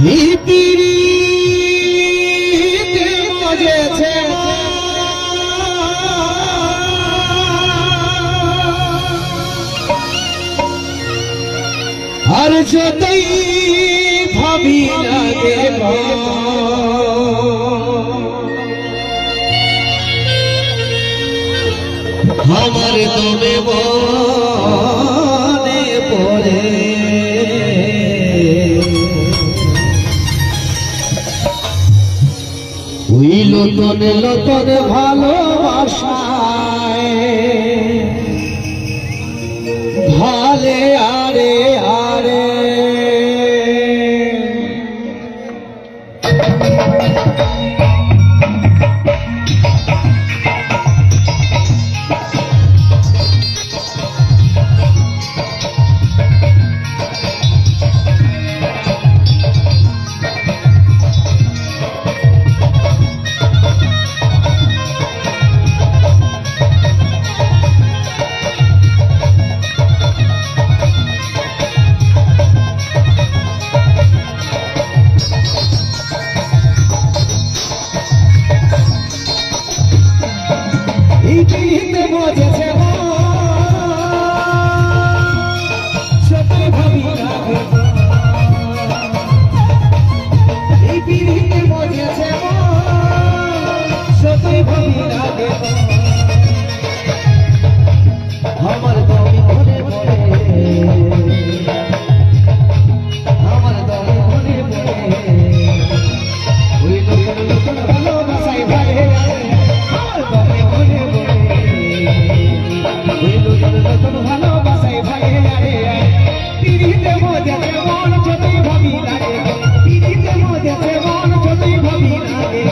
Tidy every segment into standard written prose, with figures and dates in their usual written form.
পিরিতে মজেছে আর যতই ভাবি লাগে আমার তোমে মনে পড়ে ওই লতনে লতনে ভালোবাসায় ভালে আরে আরে পিরিতে মজেছে সত্যি ভাবি লাগে এই পিরিতে মজেছে সত্যি ভাবি লাগে আমার দমে মনে পড়ে আমার দমে মনে পড়ে ওই নতুন নতুন ভালোবাসায় ভালে আমার দমে মনে পড়ে নতুন ভালোবাসায় ভাই আরে পিরিতে মজেছে মন যতই ভাবি লাগে পিরিতে মজেছে মন যতই ভাবি লাগে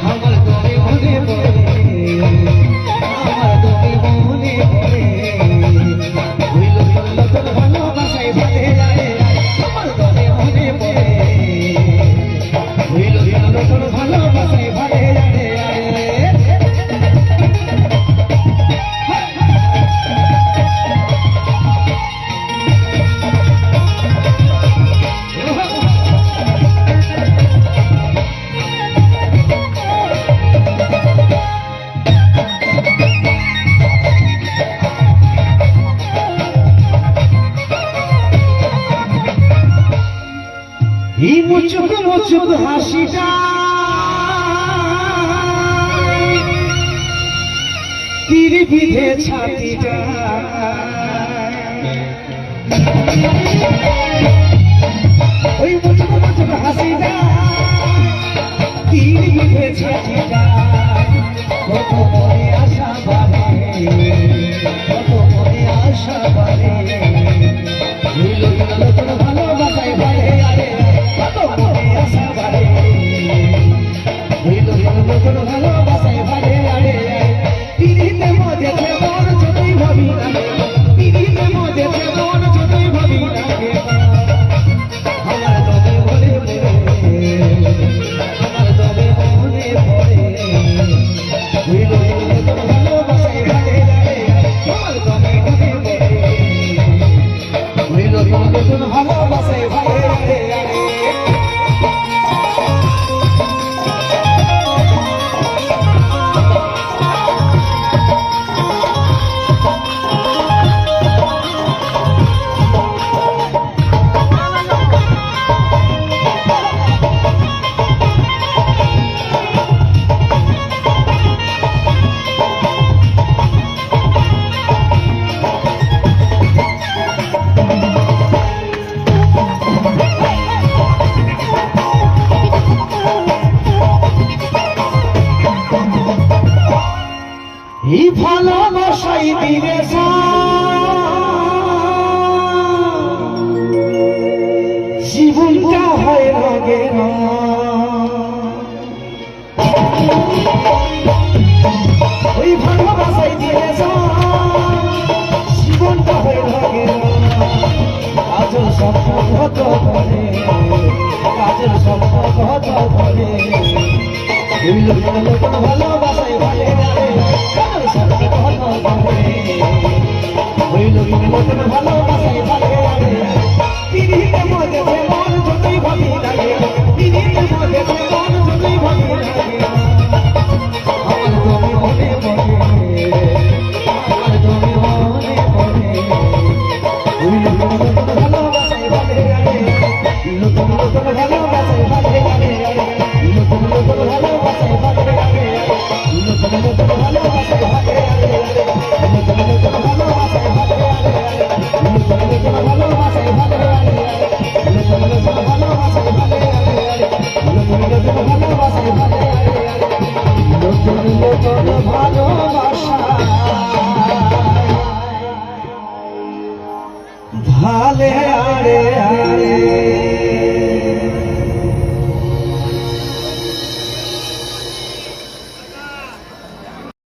আমার তোরে মনে পড়ে আমার তোরে মনে পড়ে ওই নতুন ভালোবাসায় ভাই আরে আমার তোরে মনে পড়ে ওই নতুন ভালোবাসায় ভাই আরে এই মুচুক মুচুক হাসিটা তীর বিধে ছাতিটা ওই মুচুক মুচুক হাসিটা তীর বিধে ছাতিটা কত মনে আশা বাড়ে কত মনে আশা বাড়ে নতুন ভালোবাসায় ভালে আরে কত মনে আশা বাড়ে নতুন ভালোবাসায় ভালে আরে পিরিতে মজেছে মন যতই ভাবি লাগে পিরিতে মজেছে মন যতই ভাবি লাগে আমার তবে মনে পড়ে আমার তবে মনে পড়ে নতুন ভালোবাসায় ভালে আরে আমার তবে মনে পড়ে নতুন ভালোবাসায় ভালে আরে এই ভালোবাসাই দিলে জীবনটা হয় লাগে না ওই ভালোবাসাই দিলে জীবনটা হয় লাগে না কাজল সম্পদ হতো বলে কাজল সম্পদ হতো বলে ভালোবাসায় ভালে ভালোবাসায় ভালে মজেছে মন যতই ভাবি লাগে পিড়িতে মজেছে মন যতই ভাবি লাগে আমার তুমি মনে পড়ে আমার তুমি মনে পড়ে